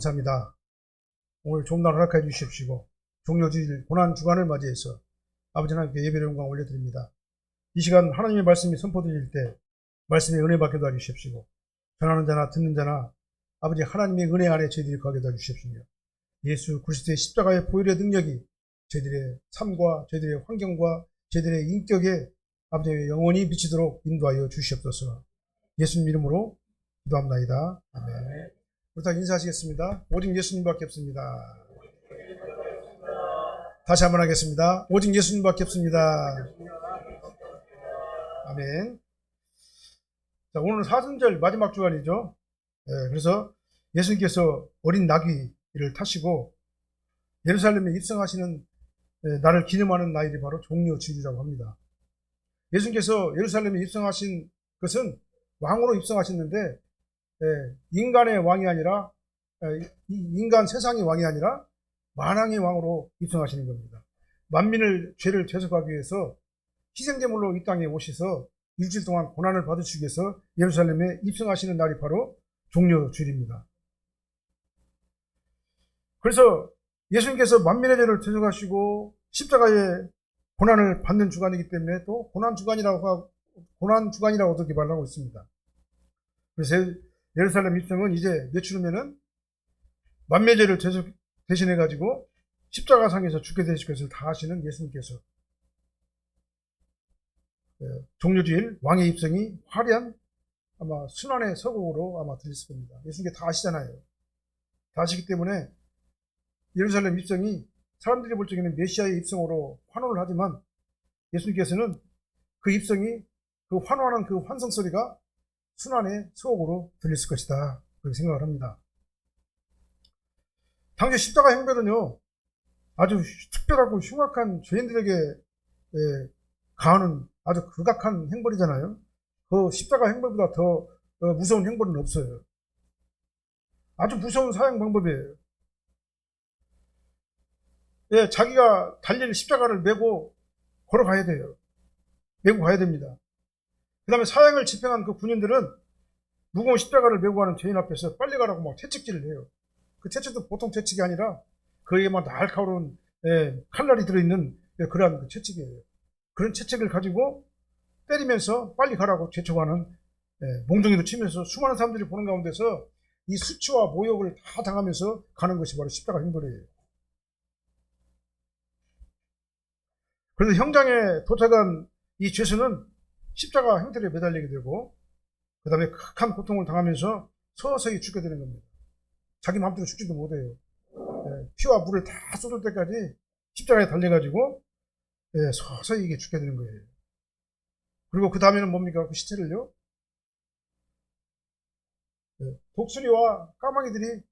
감사합니다. 오늘 좋은 날 허락해 주십시오. 종료주일 고난주간을 맞이해서 아버지 하나님께 예배의 영광 올려드립니다. 이 시간 하나님의 말씀이 선포드릴 때 말씀의 은혜 받게 도와주십시오. 전하는 자나 듣는 자나 아버지 하나님의 은혜 안에 저희들이 거하게 도와주십시오. 예수 그리스도의 십자가의 보혈의 능력이 저희들의 삶과 저희들의 환경과 저희들의 인격에 아버지 영원히 비치도록 인도하여 주시옵소서. 예수님 이름으로 기도합나이다. 아멘. 부탁 인사하시겠습니다. 오직 예수님밖에 없습니다. 다시 한번 하겠습니다. 오직 예수님밖에 없습니다. 아멘. 자, 오늘은 사순절 마지막 주간이죠. 그래서 예수님께서 어린 나귀를 타시고 예루살렘에 입성하시는 날을 기념하는 날이 바로 종려주일이라고 합니다. 예수님께서 예루살렘에 입성하신 것은 왕으로 입성하셨는데 인간의 왕이 아니라 인간 세상의 왕이 아니라 만왕의 왕으로 입성하시는 겁니다. 만민을 죄를 대속하기 위해서 희생제물로 이 땅에 오셔서 일주일 동안 고난을 받으시기 위해서 예루살렘에 입성하시는 날이 바로 종려주일입니다. 그래서 예수님께서 만민의 죄를 대속하시고 십자가의 고난을 받는 주간이기 때문에 또 고난주간이라고도 기발하고 있습니다. 그래서 예루살렘 입성은 이제 며칠 후면은 만민의 죄를 대신해가지고 십자가상에서 죽게 되실 것을 다 하시는 예수님께서 종려주일 왕의 입성이 화려한 아마 순환의 서곡으로 아마 들렸을 겁니다. 예수님께 다 아시잖아요. 다 아시기 때문에 예루살렘 입성이 사람들이 볼 적에는 메시아의 입성으로 환호를 하지만 예수님께서는 그 입성이 그 환호하는 그 환성 소리가 순환의 서곡으로 들렸을 것이다. 그렇게 생각을 합니다. 당시 십자가 행별은요, 아주 특별하고 흉악한 죄인들에게 가하는 아주 극악한 행벌이잖아요. 그 십자가 행벌보다 더 무서운 행벌은 없어요. 아주 무서운 사형 방법이에요. 자기가 달릴 십자가를 메고 걸어가야 돼요. 메고 가야 됩니다. 그 다음에 사형을 집행한 그 군인들은 무거운 십자가를 메고 가는 죄인 앞에서 빨리 가라고 막 채찍질을 해요. 그 채찍도 보통 채찍이 아니라 거기에만 날카로운 칼날이 들어있는 그러한 그 채찍이에요. 그런 채찍을 가지고 때리면서 빨리 가라고 재촉하는 몽둥이도 치면서 수많은 사람들이 보는 가운데서 이 수치와 모욕을 다 당하면서 가는 것이 바로 십자가 행벌이에요. 그래서 형장에 도착한 이 죄수는 십자가 형태에 매달리게 되고 그 다음에 극한 고통을 당하면서 서서히 죽게 되는 겁니다. 자기 마음대로 죽지도 못해요. 피와 물을 다 쏟을 때까지 십자가에 달려가지고 서서히 이게 죽게 되는 거예요. 그리고 그 다음에는 뭡니까? 그 시체를요, 독수리와 까마귀들이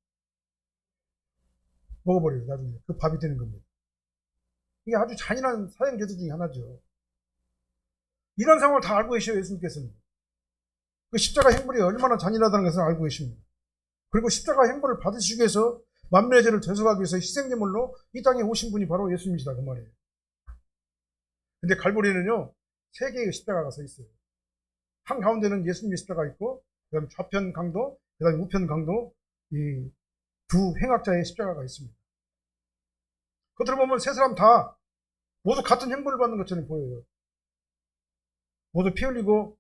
먹어버려요. 나중에 그 밥이 되는 겁니다. 이게 아주 잔인한 사형제도 중에 하나죠. 이런 상황을 다 알고 계셔요. 예수님께서는 그 십자가 행벌이 얼마나 잔인하다는 것을 알고 계십니다. 그리고 십자가 행벌을 받으시기 위해서 만민의 죄를 대속하기 위해서 희생제물로 이 땅에 오신 분이 바로 예수님이시다 그 말이에요. 근데 갈보리는요, 세 개의 십자가가 서 있어요. 한 가운데는 예수님의 십자가 있고, 그 다음에 좌편 강도, 그 다음에 우편 강도, 이 두 행악자의 십자가가 있습니다. 겉으로 보면 세 사람 다 모두 같은 형벌을 받는 것처럼 보여요. 모두 피 흘리고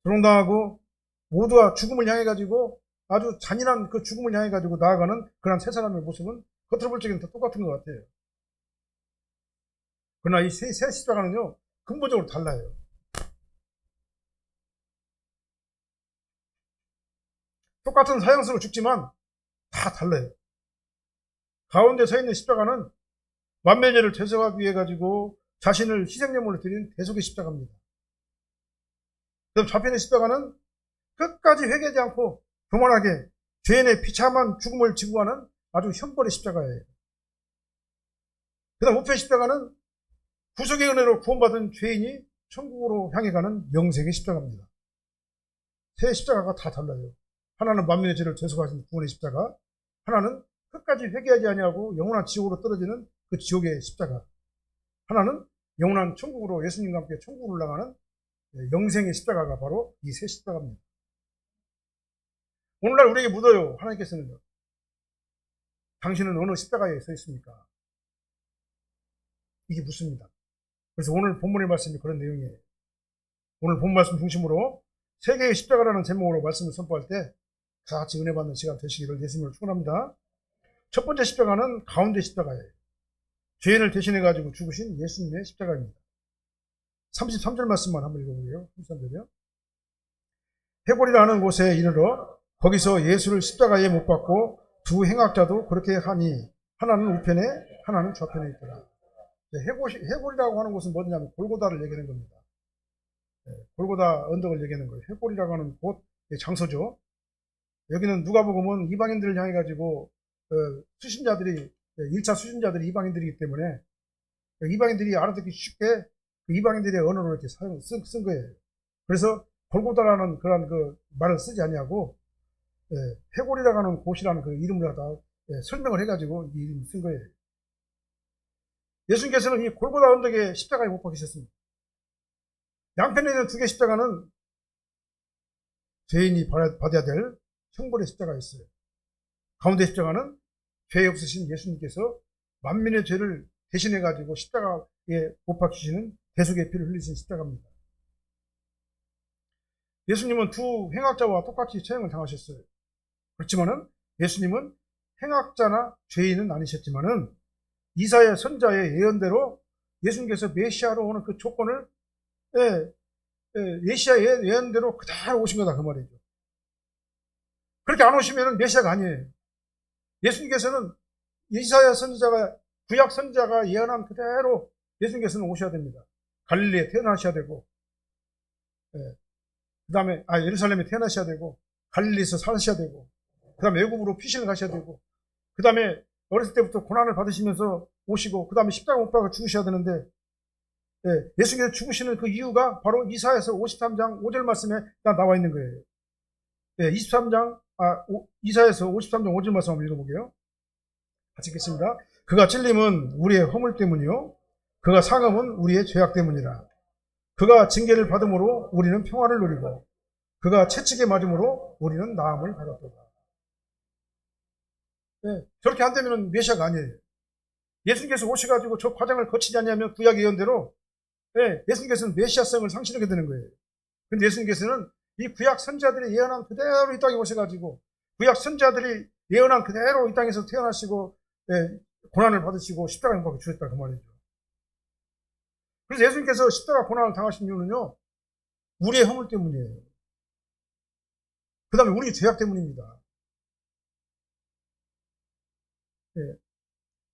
조롱당하고 모두가 죽음을 향해 가지고 아주 잔인한 그 죽음을 향해 가지고 나아가는 그런 세 사람의 모습은 겉으로 볼 적에는 다 똑같은 것 같아요. 그러나 이 세 십자가는요, 근본적으로 달라요. 똑같은 사형수로 죽지만 다 달라요. 가운데 서 있는 십자가는 만민의 죄를 대속하기 위해 가지고 자신을 희생제물로 드린 대속의 십자가입니다. 그럼 좌편의 십자가는 끝까지 회개하지 않고 교만하게 죄인의 비참한 죽음을 지고 가는 아주 형벌의 십자가예요. 그 다음 우편 십자가는 구속의 은혜로 구원받은 죄인이 천국으로 향해 가는 영생의 십자가입니다. 세 십자가가 다 달라요. 하나는 만민의 죄를 대속하신 구원의 십자가, 하나는 끝까지 회개하지 아니하고 영원한 지옥으로 떨어지는 그 지옥의 십자가, 하나는 영원한 천국으로 예수님과 함께 천국으로 올라가는 영생의 십자가가 바로 이 세 십자가입니다. 오늘날 우리에게 묻어요. 하나님께서는요, 당신은 어느 십자가에 서 있습니까? 이게 묻습니다. 그래서 오늘 본문의 말씀이 그런 내용이에요. 오늘 본 말씀 중심으로 세계의 십자가라는 제목으로 말씀을 선포할 때 같이 은혜 받는 시간 되시기를 예수님을 축원합니다. 첫 번째 십자가는 가운데 십자가예요. 죄인을 대신해 가지고 죽으신 예수님의 십자가입니다. 33절 말씀만 한번 읽어보게요. 33절이요. 해골이라는 곳에 이르러 거기서 예수를 십자가에 못 박고 두 행악자도 그렇게 하니 하나는 우편에 하나는 좌편에 있더라. 해골이라고 하는 곳은 뭐냐면 골고다를 얘기하는 겁니다. 골고다 언덕을 얘기하는 거예요. 해골이라고 하는 곳 장소죠. 여기는 누가복음은 이방인들을 향해 가지고 수신자들이 1차 수신자들이 이방인들이기 때문에 이방인들이 알아듣기 쉽게 이방인들의 언어로 이렇게 쓴 거예요. 그래서 골고다라는 그런 그 말을 쓰지 아니하고 해골이라고 하는 곳이라는 그 이름을 갖다 설명을 해가지고 이 이름을 쓴 거예요. 예수님께서는 이 골고다 언덕에 십자가에 못 박히셨습니다. 양편에 있는 두 개의 십자가는 죄인이 받아야 될 형벌의 십자가 있어요. 가운데 십자가는 죄 없으신 예수님께서 만민의 죄를 대신해 가지고 십자가에 못 박히시는 대속의 피를 흘리신 십자가입니다. 예수님은 두 행악자와 똑같이 처형을 당하셨어요. 그렇지만은 예수님은 행악자나 죄인은 아니셨지만은 이사야 선자의 예언대로 예수님께서 메시아로 오는 그 조건을 메시아의 예언대로 그대로 오신 거다 그 말이죠. 그렇게 안 오시면 메시아가 아니에요. 예수님께서는 이사야 선지자가 구약 선지자가 예언한 그대로 예수님께서는 오셔야 됩니다. 갈릴리에 태어나셔야 되고 그 다음에 예루살렘에 태어나셔야 되고 갈릴리에서 사셔야 되고 그 다음에 외국으로 피신을 가셔야 되고 그 다음에 어렸을 때부터 고난을 받으시면서 오시고 그 다음에 십자가 못 박아 죽으셔야 되는데 예수님께서 죽으시는 그 이유가 바로 이사야서 53장 5절 말씀에 나와 있는 거예요. 23장 이사야서 53장 5절 말씀 한번 읽어보게요. 같이 읽겠습니다. 그가 찔림은 우리의 허물 때문이요 그가 상함은 우리의 죄악 때문이라. 그가 징계를 받음으로 우리는 평화를 누리고 그가 채찍에 맞음으로 우리는 나음을 받았도다. 저렇게 안 되면 메시아가 아니에요. 예수님께서 오셔가지고 저 과정을 거치지 않냐면 구약 예언대로 예수님께서는 메시아성을 상실하게 되는 거예요. 근데 예수님께서는 이 구약 선지자들이 예언한 그대로 이 땅에 오셔가지고 구약 선지자들이 예언한 그대로 이 땅에서 태어나시고 고난을 받으시고 십자가에 못 박혀 죽었다 그 말이죠. 그래서 예수님께서 십자가 고난을 당하신 이유는요 우리의 허물 때문이에요. 그 다음에 우리의 죄악 때문입니다.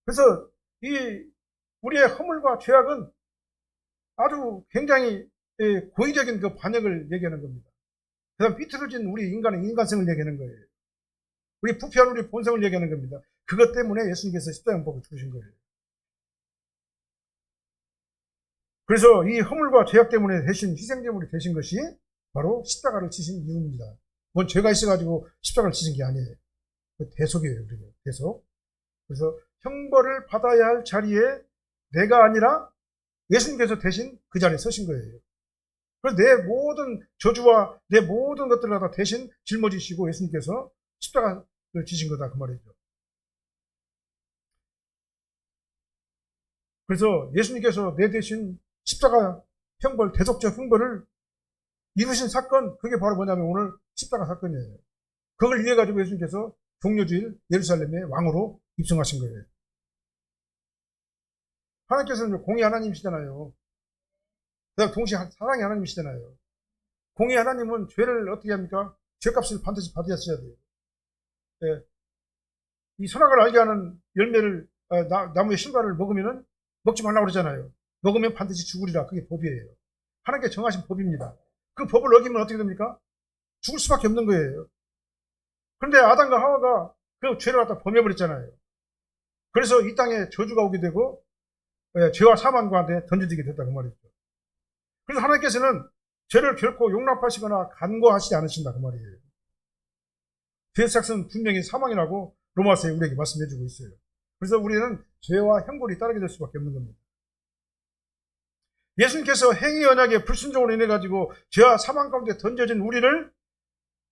그래서 이 우리의 허물과 죄악은 아주 굉장히 고의적인 그 반역을 얘기하는 겁니다. 그 다음 비틀어진 우리 인간의 인간성을 얘기하는 거예요. 우리 부패한 우리 본성을 얘기하는 겁니다. 그것 때문에 예수님께서 십자가에 못 박혀 죽으신 거예요. 그래서 이 허물과 죄악 때문에 대신 희생제물이 되신 것이 바로 십자가를 지신 이유입니다. 뭔 죄가 있어가지고 십자가를 지신 게 아니에요. 대속이에요. 대속. 그래서 형벌을 받아야 할 자리에 내가 아니라 예수님께서 대신 그 자리에 서신 거예요. 그래서 내 모든 저주와 내 모든 것들을 다 대신 짊어지시고 예수님께서 십자가를 지신 거다 그 말이죠. 그래서 예수님께서 내 대신 십자가 형벌, 대속적 형벌을 이루신 사건, 그게 바로 뭐냐면 오늘 십자가 사건이에요. 그걸 위해 가지고 예수님께서 종려주일 예루살렘의 왕으로 입성하신 거예요. 하나님께서는 공의 하나님이시잖아요. 그다음 동시에 사랑의 하나님이시잖아요. 공의 하나님은 죄를 어떻게 합니까? 죄값을 반드시 받으셔야 돼요. 이 선악을 알게 하는 열매를 나무의 실과를 먹으면은 먹지 말라고 그러잖아요. 먹으면 반드시 죽으리라. 그게 법이에요. 하나님께 정하신 법입니다. 그 법을 어기면 어떻게 됩니까? 죽을 수밖에 없는 거예요. 그런데 아담과 하와가 그 죄를 갖다 범해버렸잖아요. 그래서 이 땅에 저주가 오게 되고 죄와 사망과한테 던져지게 됐다 그 말이죠. 그래서 하나님께서는 죄를 결코 용납하시거나 간과하시지 않으신다 그 말이에요. 죄의 삭은 분명히 사망이라고 로마서에 우리에게 말씀해주고 있어요. 그래서 우리는 죄와 형벌이 따르게 될 수밖에 없는 겁니다. 예수님께서 행위 언약의 불순종으로 인해 가지고 죄와 사망 가운데 던져진 우리를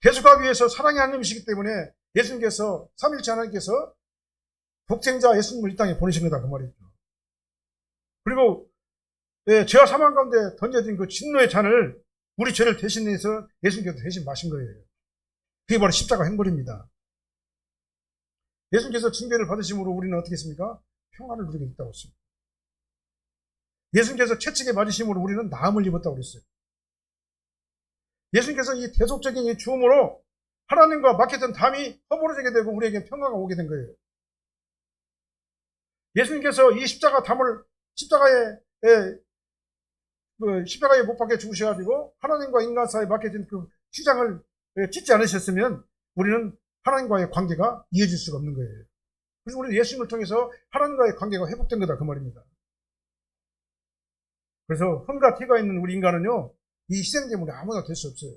대속하기 위해서 사랑의 하나님이시기 때문에 예수님께서 삼일째 하나님께서 독생자 예수님을 이 땅에 보내신 거다 그 말이죠. 그리고 죄와 사망 가운데 던져진 그 진노의 잔을 우리 죄를 대신해서 예수님께서 대신 마신 거예요. 그게 바로 십자가 행벌입니다. 예수님께서 징계를 받으심으로 우리는 어떻게 했습니까? 평안을 누리게 됐다고 했습니다. 예수님께서 채찍에 맞으심으로 우리는 나음을 입었다고 그랬어요. 예수님께서 이 대속적인 이 죽음으로 하나님과 막혔던 담이 허물어지게 되고 우리에게 평화가 오게 된 거예요. 예수님께서 이 십자가 담을 십자가에 못 박혀 죽으셔가지고 하나님과 인간 사이에 막혀진 그 휘장을 찢지 않으셨으면 우리는 하나님과의 관계가 이어질 수가 없는 거예요. 그래서 우리는 예수님을 통해서 하나님과의 관계가 회복된 거다 그 말입니다. 그래서 흥과 티가 있는 우리 인간은요, 이 희생제물이 아무나 될 수 없어요.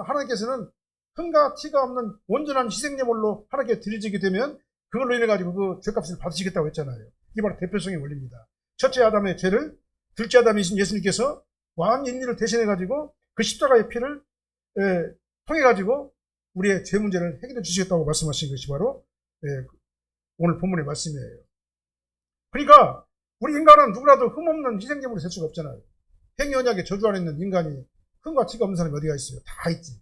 하나님께서는 흥과 티가 없는 온전한 희생제물로 하나님께 드려지게 되면 그걸로 인해 가지고 그 죄값을 받으시겠다고 했잖아요. 이게 바로 대표성의 원리입니다. 첫째 아담의 죄를 둘째 아담이신 예수님께서 완 인류를 대신해 가지고 그 십자가의 피를 통해 가지고 우리의 죄 문제를 해결해 주시겠다고 말씀하신 것이 바로 오늘 본문의 말씀이에요. 그러니까 우리 인간은 누구라도 흠없는 희생제물이 될 수가 없잖아요. 행위 언약의 저주 안에 있는 인간이 흠과 티가 없는 사람이 어디가 있어요? 다 있지.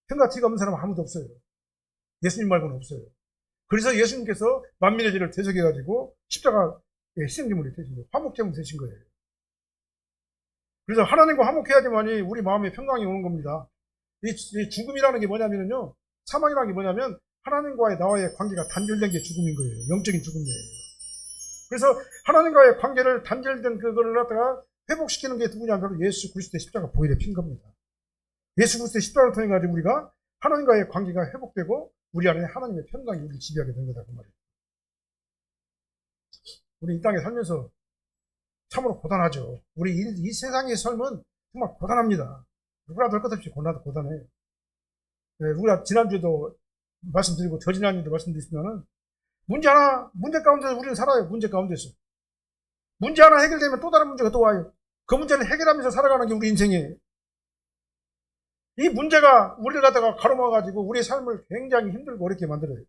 흠과 티가 없는 사람은 아무도 없어요. 예수님 말고는 없어요. 그래서 예수님께서 만민의 죄를 대속해가지고 십자가 희생제물이 되신 거예요. 화목제물이 되신 거예요. 그래서 하나님과 화목해야지만이 우리 마음에 평강이 오는 겁니다. 이 죽음이라는 게 뭐냐면요, 사망이라는 게 뭐냐면 하나님과의 나와의 관계가 단절된 게 죽음인 거예요. 영적인 죽음이에요. 그래서 하나님과의 관계를 단절된 그걸 갖다가 회복시키는 게 누구냐면 바로 예수 그리스도의 십자가 보혈에 핀 겁니다. 예수 그리스도의 십자가를 통해 가지고 우리가 하나님과의 관계가 회복되고 우리 안에 하나님의 평강이 우리를 지배하게 된 거다 그 말이에요. 우리 이 땅에 살면서 참으로 고단하죠. 우리 이 세상의 삶은 정말 고단합니다. 누구라도 할 것 없이 고단해요. 우리가 지난주에도 말씀드리고 저지난주에도 말씀드렸지만은 문제 가운데서 우리는 살아요. 문제 가운데서. 문제 하나 해결되면 또 다른 문제가 또 와요. 그 문제를 해결하면서 살아가는 게 우리 인생이에요. 이 문제가 우리를 갖다가 가로막아가지고 우리의 삶을 굉장히 힘들고 어렵게 만들어요.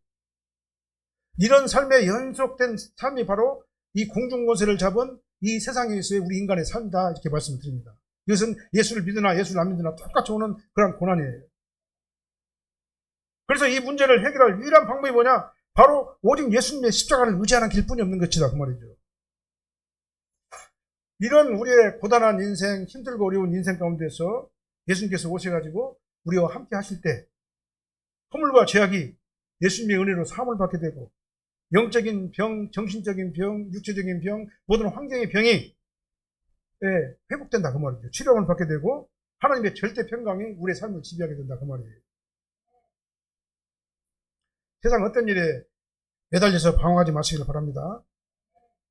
이런 삶의 연속된 삶이 바로 이 공중권세를 잡은 이 세상에서의 우리 인간의 삶이다 이렇게 말씀을 드립니다. 이것은 예수를 믿으나 예수를 안 믿으나 똑같이 오는 그런 고난이에요. 그래서 이 문제를 해결할 유일한 방법이 뭐냐? 바로 오직 예수님의 십자가를 의지하는 길뿐이 없는 것이다 그 말이죠. 이런 우리의 고단한 인생, 힘들고 어려운 인생 가운데서 예수님께서 오셔가지고 우리와 함께 하실 때 허물과 죄악이 예수님의 은혜로 사함을 받게 되고 영적인 병, 정신적인 병, 육체적인 병, 모든 환경의 병이 회복된다 그 말이죠. 치료를 받게 되고 하나님의 절대 평강이 우리의 삶을 지배하게 된다 그 말이에요. 세상 어떤 일에 매달려서 방황하지 마시기를 바랍니다.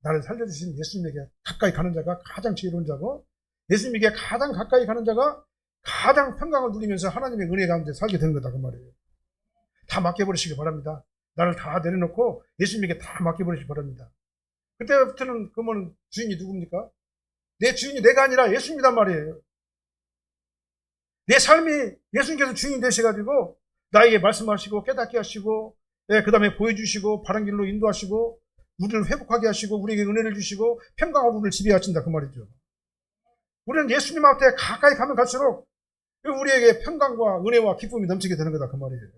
나를 살려주신 예수님에게 가까이 가는 자가 가장 지혜로운 자고 예수님에게 가장 가까이 가는 자가 가장 평강을 누리면서 하나님의 은혜 가운데 살게 되는 거다 그 말이에요. 다 맡겨버리시기 바랍니다. 나를 다 내려놓고 예수님에게 다 맡겨버리시기 바랍니다. 그때부터는 그러면 주인이 누굽니까? 내 주인이 내가 아니라 예수님이란 말이에요. 내 삶이 예수님께서 주인이 되셔가지고 나에게 말씀하시고 깨닫게 하시고 그 다음에 보여주시고 바른 길로 인도하시고 우리를 회복하게 하시고 우리에게 은혜를 주시고 평강으로 우리를 지배하신다 그 말이죠. 우리는 예수님 앞에 가까이 가면 갈수록 우리에게 평강과 은혜와 기쁨이 넘치게 되는 거다 그 말이에요.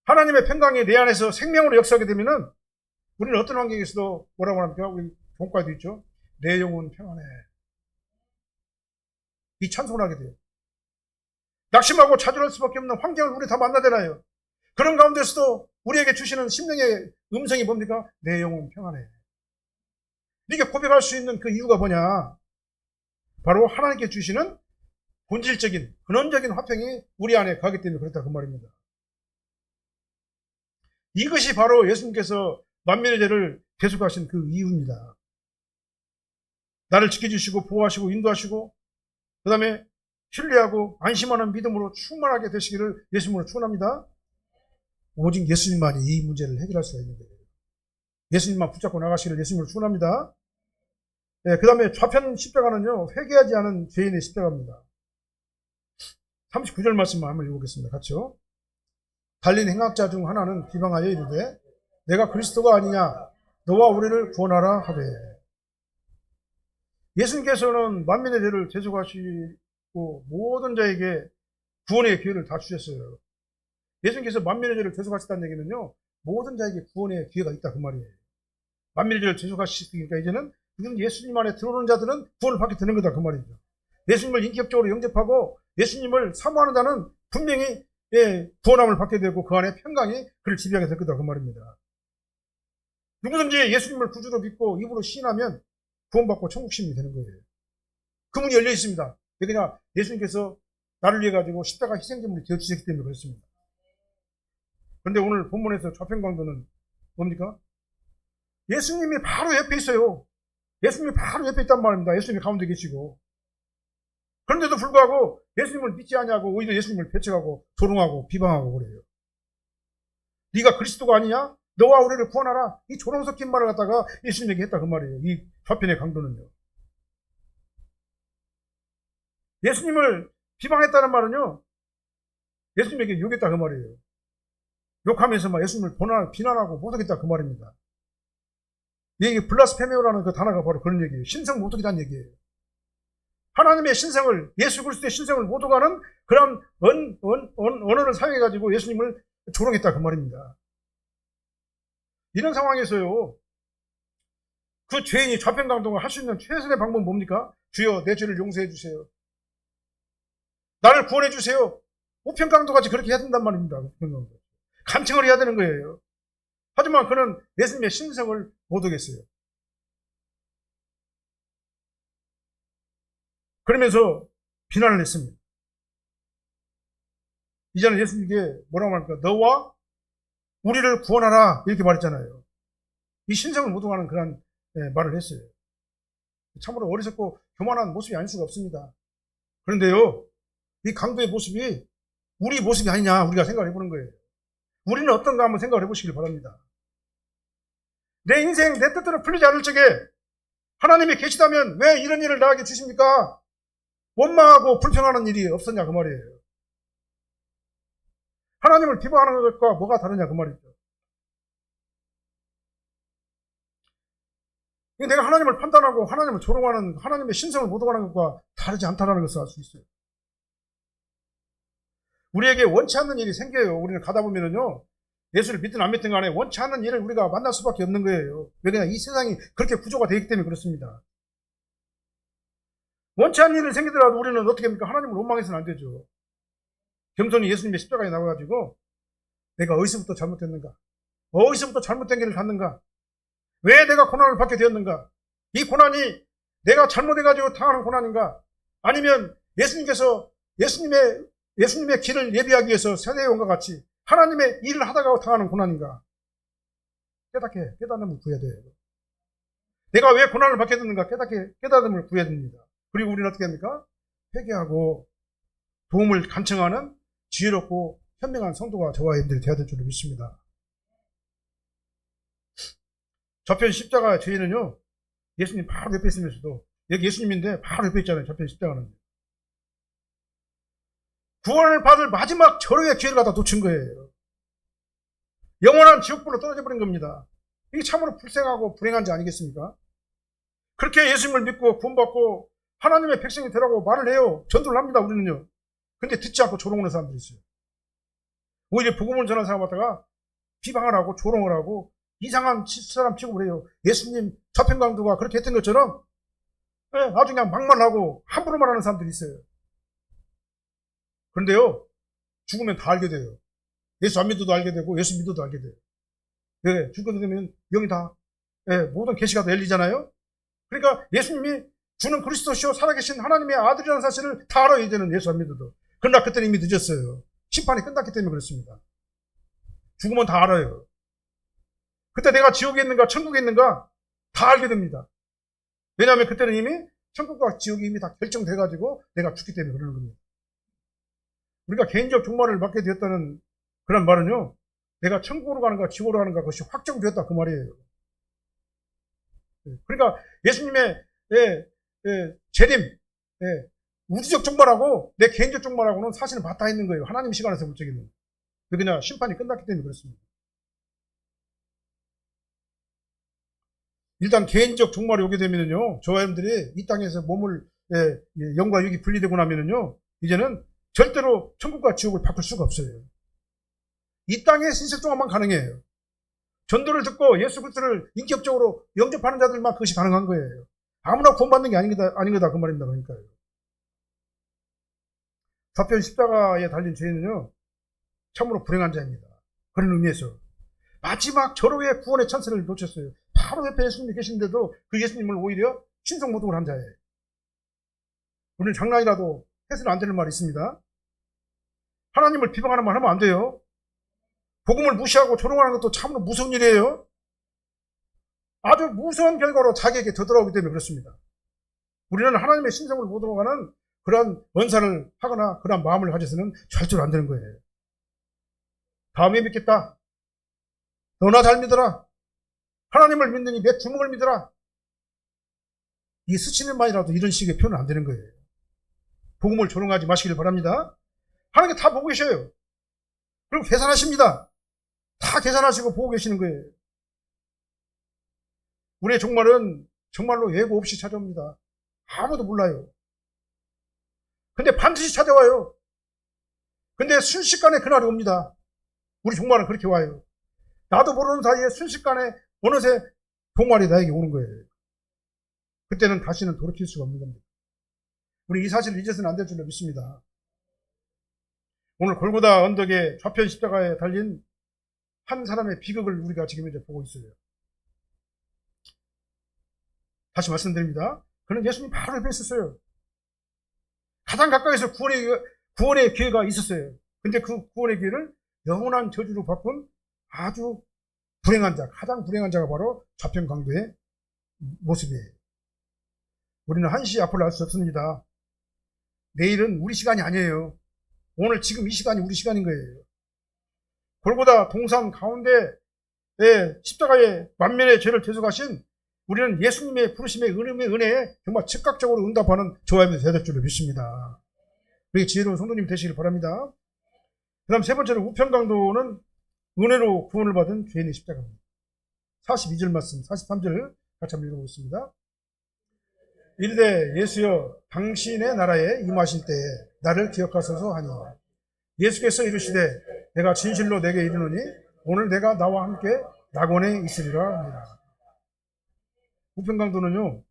하나님의 평강이 내 안에서 생명으로 역사하게 되면은 우리는 어떤 환경에서도 뭐라고 합니까? 우리 종과에도 있죠. 내 영혼 평안해. 이 찬송을 하게 돼요. 낙심하고 좌절할 수밖에 없는 환경을 우리 다 만나잖아요. 그런 가운데서도 우리에게 주시는 심령의 음성이 뭡니까? 내 영혼 평안해. 이렇게 고백할 수 있는 그 이유가 뭐냐? 바로 하나님께 주시는 본질적인 근원적인 화평이 우리 안에 가기 때문에 그렇다 그 말입니다. 이것이 바로 예수님께서 만민의 죄를 대속하신 그 이유입니다. 나를 지켜주시고 보호하시고 인도하시고 그 다음에 신뢰하고 안심하는 믿음으로 충만하게 되시기를 예수님으로 축원합니다. 오직 예수님만이 이 문제를 해결할 수가 있는 거예요. 예수님만 붙잡고 나가시기를 예수님으로 축원합니다. 그 다음에 좌편 십자가는요, 회개하지 않은 죄인의 십자가입니다. 39절 말씀만 한번 읽어보겠습니다. 같이요. 달린 행악자 중 하나는 비방하여 이르되 내가 그리스도가 아니냐 너와 우리를 구원하라 하되. 예수님께서는 만민의 죄를 대속하시고 모든 자에게 구원의 기회를 다 주셨어요. 예수님께서 만민의 죄를 대속하셨다는 얘기는요, 모든 자에게 구원의 기회가 있다 그 말이에요. 만민의 죄를 대속하셨으니까 이제는 예수님 안에 들어오는 자들은 구원을 받게 되는 거다 그 말이죠. 예수님을 인격적으로 영접하고 예수님을 사모하는 자는 분명히 구원함을 받게 되고 그 안에 평강이 그를 지배하게 될 거다 그 말입니다. 누구든지 예수님을 구주로 믿고 입으로 시인하면 구원받고 천국 시민이 되는 거예요. 그 문이 열려 있습니다. 그냥 예수님께서 나를 위해 가지고 십자가 희생제물이 되어 주셨기 때문에 그렇습니다. 그런데 오늘 본문에서 좌편 강도는 뭡니까? 예수님이 바로 옆에 있어요. 예수님이 바로 옆에 있단 말입니다. 예수님이 가운데 계시고. 그런데도 불구하고 예수님을 믿지 않냐고 오히려 예수님을 배척하고 조롱하고 비방하고 그래요. 네가 그리스도가 아니냐? 너와 우리를 구원하라. 이 조롱 섞인 말을 갖다가 예수님에게 했다 그 말이에요. 이 좌편의 강도는요. 예수님을 비방했다는 말은요, 예수님에게 욕했다 그 말이에요. 욕하면서 막 예수님을 비난하고 모독했다 그 말입니다. 이게 블라스페메오라는 그 단어가 바로 그런 얘기예요. 신성 모독이라는 얘기예요. 하나님의 신성을, 예수 그리스도의 신성을 모독하는 그런 언어를 사용해가지고 예수님을 조롱했다 그 말입니다. 이런 상황에서요, 그 죄인이 좌편강도가 할 수 있는 최선의 방법은 뭡니까? 주여 내 죄를 용서해 주세요. 나를 구원해 주세요. 우편강도같이 그렇게 해야 된단 말입니다. 간청을 해야 되는 거예요. 하지만 그는 예수님의 신성을 모독했어요. 그러면서 비난을 했습니다. 이제는 예수님께 뭐라고 합니까? 너와 우리를 구원하라 이렇게 말했잖아요. 이 신성을 모독하는 그런 말을 했어요. 참으로 어리석고 교만한 모습이 아닐 수가 없습니다. 그런데요, 이 강도의 모습이 우리 모습이 아니냐 우리가 생각을 해보는 거예요. 우리는 어떤가 한번 생각을 해보시길 바랍니다. 내 인생 내 뜻대로 풀리지 않을 적에 하나님이 계시다면 왜 이런 일을 나에게 주십니까? 원망하고 불평하는 일이 없었냐 그 말이에요. 하나님을 비방하는 것과 뭐가 다르냐 그 말이죠. 내가 하나님을 판단하고 하나님을 조롱하는 하나님의 신성을 모독하는 것과 다르지 않다는 것을 알 수 있어요. 우리에게 원치 않는 일이 생겨요. 우리는 가다 보면은요, 예수를 믿든 안 믿든 간에 원치 않는 일을 우리가 만날 수밖에 없는 거예요. 왜냐하면 이 세상이 그렇게 구조가 되기 때문에 그렇습니다. 원치 않는 일이 생기더라도 우리는 어떻게 합니까? 하나님을 원망해서는 안 되죠. 겸손히 예수님의 십자가에 나와가지고 내가 어디서부터 잘못했는가? 어디서부터 잘못된 길을 갔는가? 왜 내가 고난을 받게 되었는가? 이 고난이 내가 잘못해가지고 당하는 고난인가? 아니면 예수님께서 예수님의 길을 예비하기 위해서 세대에 온것 같이 하나님의 일을 하다가 당하는 고난인가? 깨닫음을 구해야 돼요. 내가 왜 고난을 받게 됐는가? 깨닫음을 구해야 됩니다. 그리고 우리는 어떻게 합니까? 회개하고 도움을 간청하는 지혜롭고 현명한 성도가 저와 여러분들이 되어야 될 줄로 믿습니다. 저편 십자가 죄인은요, 예수님 바로 옆에 있으면서도, 여기 예수님인데 바로 옆에 있잖아요. 저편 십자가는. 구원을 받을 마지막 절호의 기회를 갖다 놓친 거예요. 영원한 지옥불로 떨어져 버린 겁니다. 이게 참으로 불쌍하고 불행한 지 아니겠습니까? 그렇게 예수님을 믿고 구원받고 하나님의 백성이 되라고 말을 해요. 전도를 합니다, 우리는요. 근데 듣지 않고 조롱하는 사람들이 있어요. 오히려 복음을 전하는 사람 갖다가 비방을 하고 조롱을 하고 이상한 사람 취급을 해요. 예수님 좌편강도가 그렇게 했던 것처럼 아주 그냥 막말하고 함부로 말하는 사람들이 있어요. 그런데요, 죽으면 다 알게 돼요. 예수 안 믿어도 알게 되고 예수 믿어도 알게 돼요. 네, 죽게 되면 영이 다 모든 계시가 다 열리잖아요. 그러니까 예수님이 주는 그리스도시요 살아계신 하나님의 아들이라는 사실을 다 알아요. 이제는 예수 안 믿어도. 그러나 그때는 이미 늦었어요. 심판이 끝났기 때문에 그렇습니다. 죽으면 다 알아요. 그때 내가 지옥에 있는가 천국에 있는가 다 알게 됩니다. 왜냐하면 그때는 이미 천국과 지옥이 이미 다 결정돼가지고 내가 죽기 때문에 그러는 겁니다. 우리가 개인적 종말을 맞게 되었다는 그런 말은요, 내가 천국으로 가는가 지옥으로 가는가 그것이 확정되었다 그 말이에요. 그러니까 예수님의 재림, 우주적 종말하고 내 개인적 종말하고는 사실은 맞닿아 있는 거예요. 하나님 시간에서 볼 적에는. 왜 그냥 심판이 끝났기 때문에 그렇습니다. 일단 개인적 종말이 오게 되면요, 저와 여러분들이 이 땅에서 몸을 영과 육이 분리되고 나면요, 이제는 절대로 천국과 지옥을 바꿀 수가 없어요. 이 땅의 신세 동안만 가능해요. 전도를 듣고 예수 그리스도를 인격적으로 영접하는 자들만 그것이 가능한 거예요. 아무나 구원받는 게 아닌 거다 그 말입니다. 그러니까요. 좌편 십자가에 달린 죄인은요, 참으로 불행한 자입니다. 그런 의미에서 마지막 절호의 구원의 찬스를 놓쳤어요. 바로 옆에 예수님이 계신데도 그 예수님을 오히려 신성모독을 한 자예요. 우리는 장난이라도 해서는 안 되는 말이 있습니다. 하나님을 비방하는 말 하면 안 돼요. 복음을 무시하고 조롱하는 것도 참으로 무서운 일이에요. 아주 무서운 결과로 자기에게 되돌아오기 때문에 그렇습니다. 우리는 하나님의 신성을 못 얻어가는 그러한 언사를 하거나 그러한 마음을 가져서는 절대로 안 되는 거예요. 다음에 믿겠다. 너나 잘 믿어라. 하나님을 믿느니 내 주먹을 믿어라. 이 스치는만이라도 이런 식의 표현은 안 되는 거예요. 복음을 조롱하지 마시길 바랍니다. 하나님 다 보고 계셔요. 그리고 계산하십니다. 다 계산하시고 보고 계시는 거예요. 우리의 종말은 정말로 예고 없이 찾아옵니다. 아무도 몰라요. 근데 반드시 찾아와요. 근데 순식간에 그날이 옵니다. 우리 종말은 그렇게 와요. 나도 모르는 사이에 순식간에 어느새 종말이 나에게 오는 거예요. 그때는 다시는 돌이킬 수가 없는 겁니다. 우리 이 사실을 잊어서는 안 될 줄로 믿습니다. 오늘 골고다 언덕의 좌편 십자가에 달린 한 사람의 비극을 우리가 지금 이제 보고 있어요. 다시 말씀드립니다. 그는 예수님 바로 옆에 있었어요. 가장 가까이서 구원의 기회가 있었어요. 근데 그 구원의 기회를 영원한 저주로 바꾼 아주 불행한 자, 가장 불행한 자가 바로 좌편 강도의 모습이에요. 우리는 한시 앞을 알 수 없습니다. 내일은 우리 시간이 아니에요. 오늘 지금 이 시간이 우리 시간인 거예요. 골고다 동산 가운데 십자가의 만면의 죄를 대속하신 우리는 예수님의 부르심의 은혜에 정말 즉각적으로 응답하는 저와 여러분이 되야 될 줄로 믿습니다. 우리 지혜로운 성도님 되시길 바랍니다. 그 다음 세 번째로 우편강도는 은혜로 구원을 받은 죄인의 십자가입니다. 42절 말씀, 43절 같이 한번 읽어보겠습니다. 이르되 예수여 당신의 나라에 임하실 때에 나를 기억하소서 하니 예수께서 이르시되 내가 진실로 내게 이르노니 오늘 내가 나와 함께 낙원에 있으리라 합니다. 우편강도는요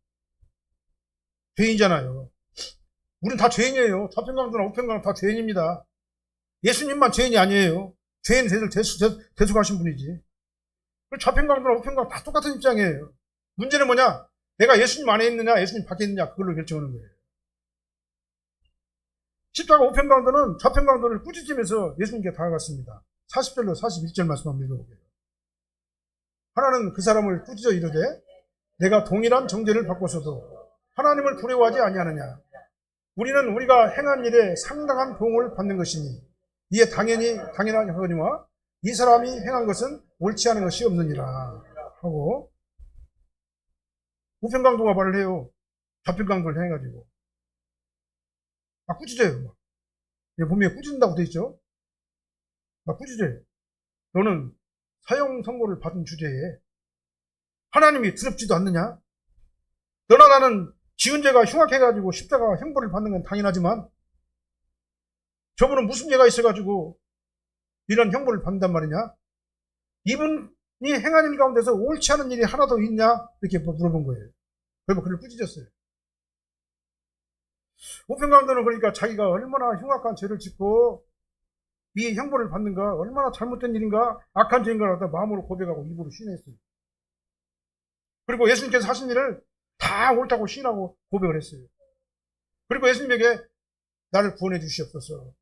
죄인이잖아요. 우린 다 죄인이에요. 좌편강도나 우편강도 다 죄인입니다. 예수님만 죄인이 아니에요. 죄인 대속하신 분이지. 좌편강도나 우편강도 다 똑같은 입장이에요. 문제는 뭐냐? 내가 예수님 안에 있느냐 예수님 밖에 있느냐 그걸로 결정하는 거예요. 십자가 우편강도는 좌편강도를 꾸짖으면서 예수님께 다가갔습니다. 40절로 41절 말씀 한번 읽어볼게요. 하나는 그 사람을 꾸짖어 이르되 내가 동일한 정죄를 받고서도 하나님을 두려워하지 아니하느냐. 우리는 우리가 행한 일에 상당한 보응을 받는 것이니 이에 당연한 하거니와 이 사람이 행한 것은 옳지 않은 것이 없느니라 하고 우편강도가 말을 해요. 좌편강도를 해가지고 꾸짖어요. 보면 꾸짖는다고 돼 있죠. 꾸짖어요. 너는 사형 선고를 받은 주제에 하나님이 두렵지도 않느냐? 너나 나는 지은 죄가 흉악해가지고 십자가 형벌을 받는 건 당연하지만 저분은 무슨 죄가 있어가지고 이런 형벌을 받는단 말이냐? 이분이 행한 일 가운데서 옳지 않은 일이 하나도 있냐? 이렇게 물어본 거예요. 그래서 그를 꾸짖었어요. 우편강도는 그러니까 자기가 얼마나 흉악한 죄를 짓고 이 형벌을 받는가, 얼마나 잘못된 일인가, 악한 죄인가를 갖다 마음으로 고백하고 입으로 시인했어요. 그리고 예수님께서 하신 일을 다 옳다고 시인하고 고백을 했어요. 그리고 예수님에게 나를 구원해 주시옵소서.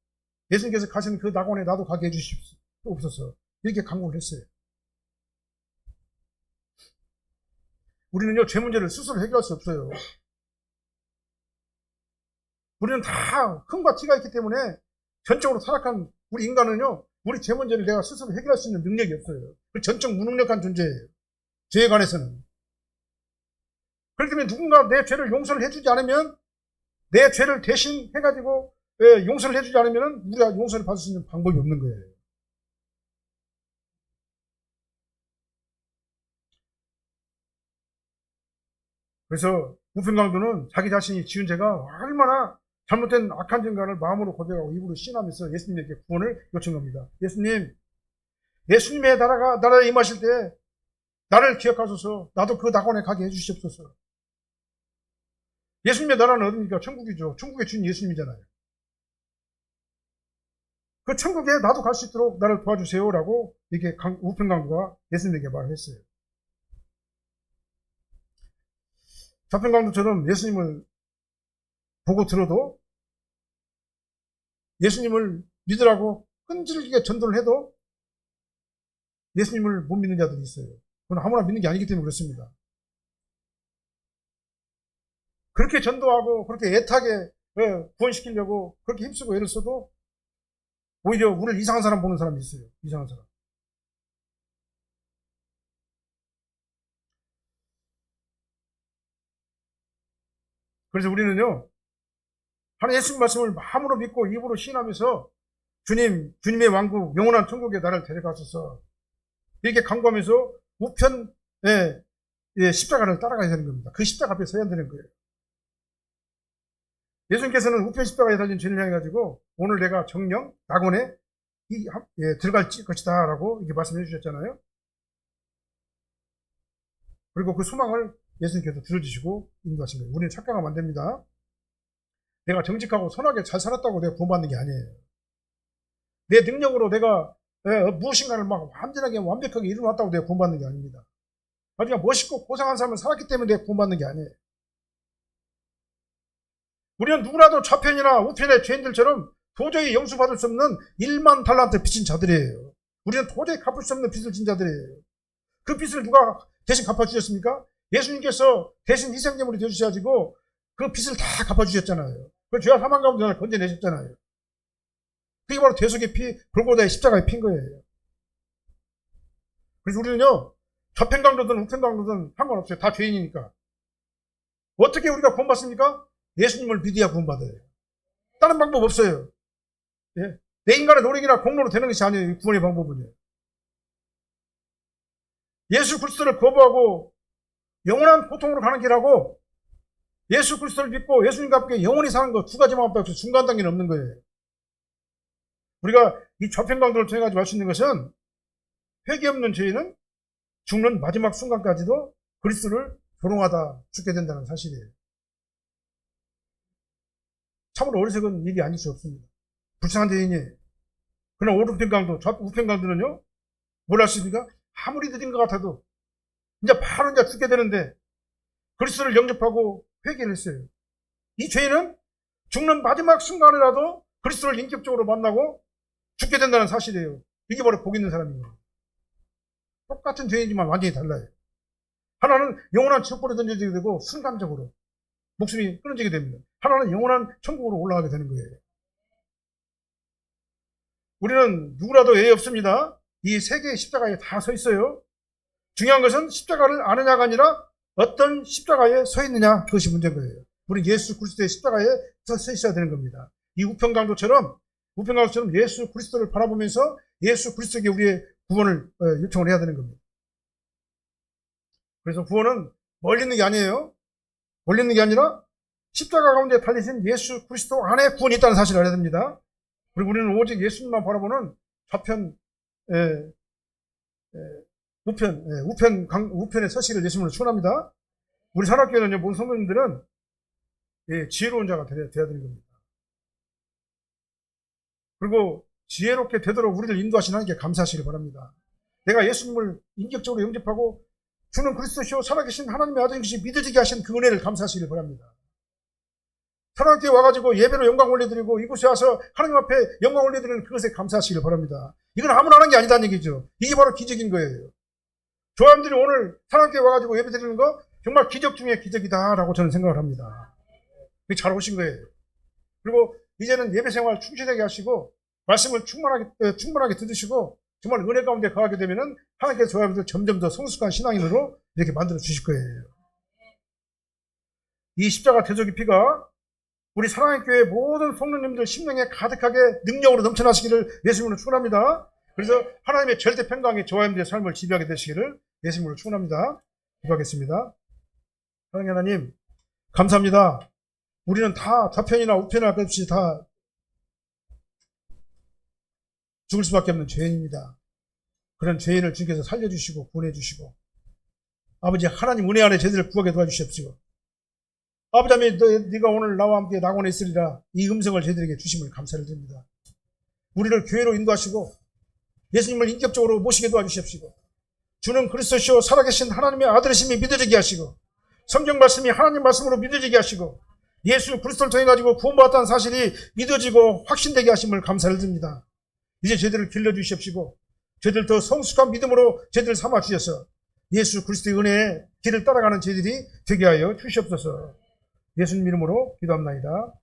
예수님께서 가시는 그 낙원에 나도 가게 해 주시옵소서. 이렇게 간구를 했어요. 우리는요, 죄 문제를 스스로 해결할 수 없어요. 우리는 다 흠과 티가 있기 때문에 전적으로 타락한 우리 인간은요, 우리 죄 문제를 내가 스스로 해결할 수 있는 능력이 없어요. 전적 무능력한 존재예요. 죄에 관해서는. 그렇기 때문에 누군가 내 죄를 용서를 해주지 않으면, 내 죄를 대신 해가지고 용서를 해주지 않으면 우리가 용서를 받을 수 있는 방법이 없는 거예요. 그래서 우편강도는 자기 자신이 지은 죄가 얼마나 잘못된 악한 증가를 마음으로 고백하고 입으로 신하면서 예수님에게 구원을 요청합니다. 예수님의 나라에 임하실 때 나를 기억하소서. 나도 그 낙원에 가게 해주시옵소서. 예수님의 나라는 어디입니까? 천국이죠. 천국의 주인 예수님이잖아요. 그 천국에 나도 갈 수 있도록 나를 도와주세요라고 이렇게 우편강도가 예수님에게 말했어요. 좌편강도처럼 예수님을 보고 들어도 예수님을 믿으라고 끈질기게 전도를 해도 예수님을 못 믿는 자들이 있어요. 그건 아무나 믿는 게 아니기 때문에 그렇습니다. 그렇게 전도하고 그렇게 애타게 구원시키려고 그렇게 힘쓰고 애를 써도 오히려 우리를 이상한 사람 보는 사람이 있어요. 이상한 사람. 그래서 우리는요, 하나님 예수님 말씀을 마음으로 믿고 입으로 시인하면서 주님의 왕국, 영원한 천국에 나를 데려가소서. 이렇게 간구하면서 우편의 십자가를 따라가야 되는 겁니다. 그 십자가 앞에 서야 되는 거예요. 예수님께서는 우편 십자가에 달린 죄를 향해 가지고 오늘 내가 정령 낙원에 들어갈 것이다 라고 이렇게 말씀해 주셨잖아요. 그리고 그 소망을 예수님께서 들어주시고 인도하신 거예요. 우리는 착각하면 안 됩니다. 내가 정직하고 선하게 잘 살았다고 내가 구원받는 게 아니에요. 내 능력으로 내가 무엇인가를 막 완벽하게 이루어놨다고 내가 구원받는 게 아닙니다. 나중에 멋있고 고상한 삶을 살았기 때문에 내가 구원받는 게 아니에요. 우리는 누구라도 좌편이나 우편의 죄인들처럼 도저히 용서받을 수 없는 1만 달란트 빚진 자들이에요. 우리는 도저히 갚을 수 없는 빚을 진 자들이에요. 그 빚을 누가 대신 갚아주셨습니까? 예수님께서 대신 희생제물이 되어주셔가지고 그 빚을 다 갚아주셨잖아요. 그 죄와 사망 가운데 나를 건져내셨잖아요. 그게 바로 대속의 피, 골고다의 십자가의 피인 거예요. 그래서 우리는요, 좌편강도든 우편강도든 상관없어요. 다 죄인이니까. 어떻게 우리가 구원받습니까? 예수님을 믿어야 구원받아요. 다른 방법 없어요. 예? 내 인간의 노력이나 공로로 되는 것이 아니에요. 구원의 방법은요. 예수 그리스도를 거부하고 영원한 고통으로 가는 길하고 예수 그리스도를 믿고 예수님과 함께 영원히 사는 것 두 가지만 없어요. 중간 단계는 없는 거예요. 우리가 이 좌편강도를 통해 가지고 알 수 있는 것은 회개 없는 죄인은 죽는 마지막 순간까지도 그리스도를 조롱하다 죽게 된다는 사실이에요. 참으로 어리석은 일이 아닐 수 없습니다. 불쌍한 죄인이에요. 그러나 오른편강도, 우편강도는요, 뭘 할 수 있습니까? 아무리 늦은 것 같아도 이제 바로 이제 죽게 되는데 그리스도를 영접하고 회개를 했어요. 이 죄인은 죽는 마지막 순간이라도 그리스도를 인격적으로 만나고 죽게 된다는 사실이에요. 이게 바로 복 있는 사람이에요. 똑같은 죄이지만 완전히 달라요. 하나는 영원한 지옥불에 던져지게 되고 순간적으로 목숨이 끊어지게 됩니다. 하나는 영원한 천국으로 올라가게 되는 거예요. 우리는 누구라도 예외 없습니다. 이 세 개의 십자가에 다 서 있어요. 중요한 것은 십자가를 아느냐가 아니라 어떤 십자가에 서 있느냐, 그것이 문제인 거예요. 우리 예수 그리스도의 십자가에 서 있어야 되는 겁니다. 이 우편강도처럼 예수 그리스도를 바라보면서 예수 그리스도에게 우리의 구원을 요청을 해야 되는 겁니다. 그래서 구원은 멀리 있는 게 아니에요. 멀리 있는 게 아니라 십자가 가운데 달리신 예수 그리스도 안에 구원이 있다는 사실을 알아야 됩니다. 그리고 우리는 오직 예수님만 바라보는 우편에 서시기를 예수님으로 축원합니다. 우리 산악교회는 모든 성도님들은 지혜로운 자가 되어야 되는 겁니다. 그리고 지혜롭게 되도록 우리를 인도하시는 하나님께 감사하시길 바랍니다. 내가 예수님을 인격적으로 영접하고 주는 그리스도시요 살아계신 하나님의 아들이시 믿어지게 하신 그 은혜를 감사하시길 바랍니다. 사랑교회 와가지고 예배로 영광 올려드리고 이곳에 와서 하나님 앞에 영광 올려드리는 그것에 감사하시길 바랍니다. 이건 아무나 하는 게 아니다는 얘기죠. 이게 바로 기적인 거예요. 조합들이 오늘 사랑교회 와가지고 예배 드리는 거 정말 기적 중에 기적이다라고 저는 생각을 합니다. 잘 오신 거예요. 그리고 이제는 예배 생활 충실하게 하시고 말씀을 충분하게 들으시고 정말 은혜 가운데 거하게 되면은 하나님께서 저희들 점점 더 성숙한 신앙인으로 이렇게 만들어 주실 거예요. 이 십자가 대속의 피가 우리 사랑의 교회 모든 성도님들 심령에 가득하게 능력으로 넘쳐나시기를 예수님으로 축원합니다. 그래서 하나님의 절대 평강이 저와 여러분들의 삶을 지배하게 되시기를 예수님으로 축원합니다. 기도하겠습니다. 사랑하는 하나님, 감사합니다. 우리는 다 좌편이나 우편이나 없이 다 죽을 수밖에 없는 죄인입니다. 그런 죄인을 주께서 살려주시고 구원해주시고 아버지 하나님 은혜 안에 저희들을 구하게 도와주시옵시고 아버지 하나님 네가 오늘 나와 함께 낙원에 있으리라 이 음성을 저희들에게 주심을 감사를 드립니다. 우리를 교회로 인도하시고 예수님을 인격적으로 모시게 도와주시옵시고 주는 그리스도시요 살아계신 하나님의 아들이심이 믿어지게 하시고 성경 말씀이 하나님 말씀으로 믿어지게 하시고 예수 그리스도를 통해 가지고 구원받았다는 사실이 믿어지고 확신되게 하심을 감사를 드립니다. 이제 저희들을 길러주시옵시고 저희들 더 성숙한 믿음으로 저희들을 삼아 주셔서 예수 그리스도의 은혜의 길을 따라가는 저희들이 되게 하여 주시옵소서. 예수님 이름으로 기도합나이다.